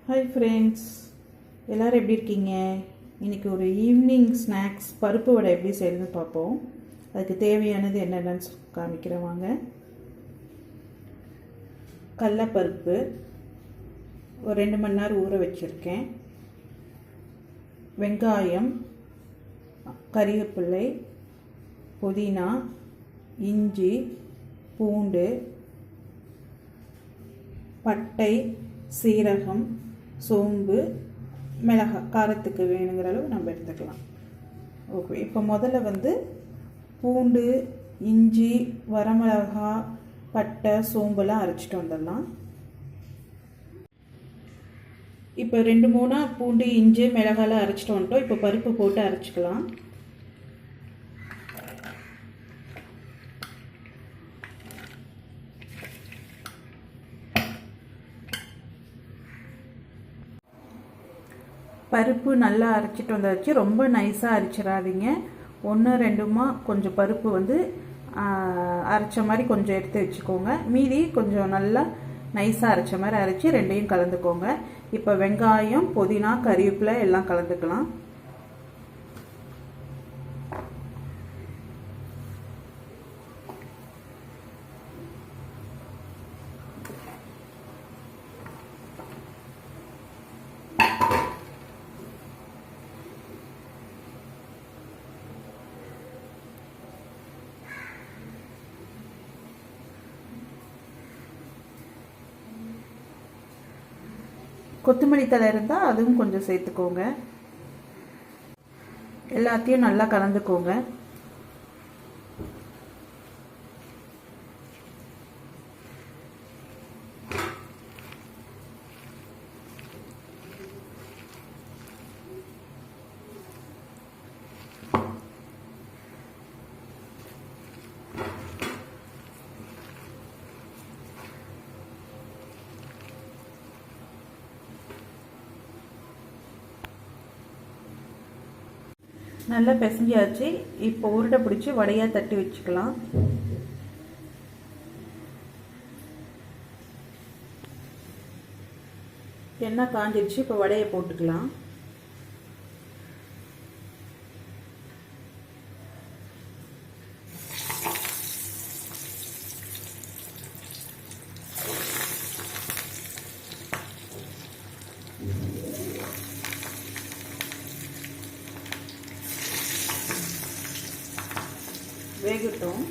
Hi friends, எல்லோரும் எப்படி இருக்கீங்க? இன்றைக்கி ஒரு ஈவினிங் ஸ்நாக்ஸ் பருப்பு வடை எப்படி செய்யணும்னு பார்ப்போம். அதுக்கு தேவையானது என்னென்னு காமிக்கிறேன் வாங்க. கடலைப்பருப்பு ஒரு 2 மணி நேரம் ஊற வச்சுருக்கேன். வெங்காயம், கறிவேப்பிலை, புதினா, இஞ்சி, பூண்டு, பட்டை, சீரகம், சோம்பு, மிளகாய் காரத்துக்கு வேணுங்கிற அளவு நம்ம எடுத்துக்கலாம். ஓகே, இப்போ முதல்ல பூண்டு, இஞ்சி, வரமிளகாய், பட்டை, சோம்பெல்லாம் அரைச்சிட்டு வந்துடலாம். இப்போ 2-3 பூண்டு, இஞ்சி, மிளகாயெல்லாம் அரைச்சிட்டு வந்துட்டோம். இப்போ பருப்பு போட்டு அரைச்சிக்கலாம். பருப்பு நல்லா அரைச்சிட்டு வந்தாச்சு. ரொம்ப நைஸாக அரைச்சிடாதீங்க. 1-2 கொஞ்சம் பருப்பு அரைச்ச மாதிரி கொஞ்சம் எடுத்து வச்சுக்கோங்க. மீதி கொஞ்சம் நல்லா நைஸாக அரைச்ச மாதிரி அரைச்சி ரெண்டையும் கலந்துக்கோங்க. இப்போ வெங்காயம், புதினா, கறிவேப்பிலை எல்லாம் கலந்துக்கலாம். கொத்தமல்லி தழை இருந்தால் அதுவும் கொஞ்சம் சேர்த்துக்கோங்க. எல்லாத்தையும் நல்லா கலந்துக்கோங்க. நல்லா பிசைஞ்சாச்சு. இப்போ உருண்டை பிடிச்சி வடையாக தட்டி வச்சுக்கலாம். எண்ணெய் காஞ்சிடுச்சு. இப்போ வடையை போட்டுக்கலாம். வேகட்டும்.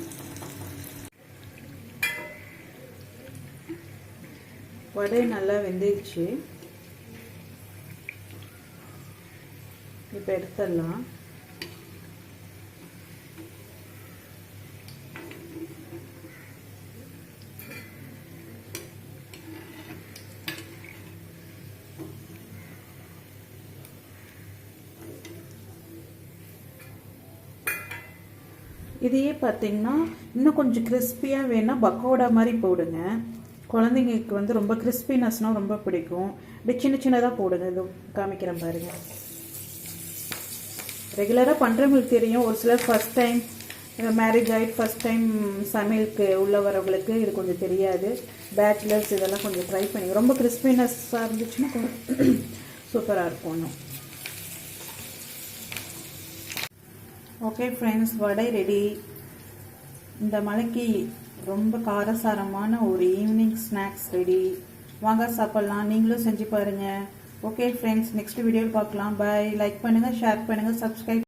வடை நல்லா வெந்துடுச்சு. இப்போ எடுத்துடலாம். இதையே பார்த்தீங்கன்னா இன்னும் கொஞ்சம் கிறிஸ்பியாக வேணால் பக்கோடா மாதிரி போடுங்க. குழந்தைங்களுக்கு ரொம்ப கிறிஸ்பினஸ்னால் ரொம்ப பிடிக்கும். இப்படி சின்ன சின்னதாக போடுங்க. இது காமிக்கிறேன் பாருங்கள். ரெகுலராக பண்ணுறவங்களுக்கு தெரியும். ஒரு சிலர் ஃபஸ்ட் டைம் மேரேஜ் ஆகிட்டு ஃபஸ்ட் டைம் சமையலுக்கு உள்ள வரவங்களுக்கு இது கொஞ்சம் தெரியாது. பேச்சுலர்ஸ் இதெல்லாம் கொஞ்சம் ட்ரை பண்ணி ரொம்ப கிறிஸ்பினஸ்ஸாக இருந்துச்சுன்னா கொஞ்சம் சூப்பராக இருக்கும். இன்னும் ஓகே ஃப்ரெண்ட்ஸ், வடை ரெடி. இந்த மழைக்கு ரொம்ப காரசாரமான ஒரு ஈவினிங் ஸ்நாக்ஸ் ரெடி. வாங்க சாப்பிட்லாம். நீங்களும் செஞ்சு பாருங்கள். ஓகே ஃப்ரெண்ட்ஸ், நெக்ஸ்ட் வீடியோவில் பார்க்கலாம். பாய். லைக் பண்ணுங்கள், ஷேர் பண்ணுங்கள், சப்ஸ்கிரைப்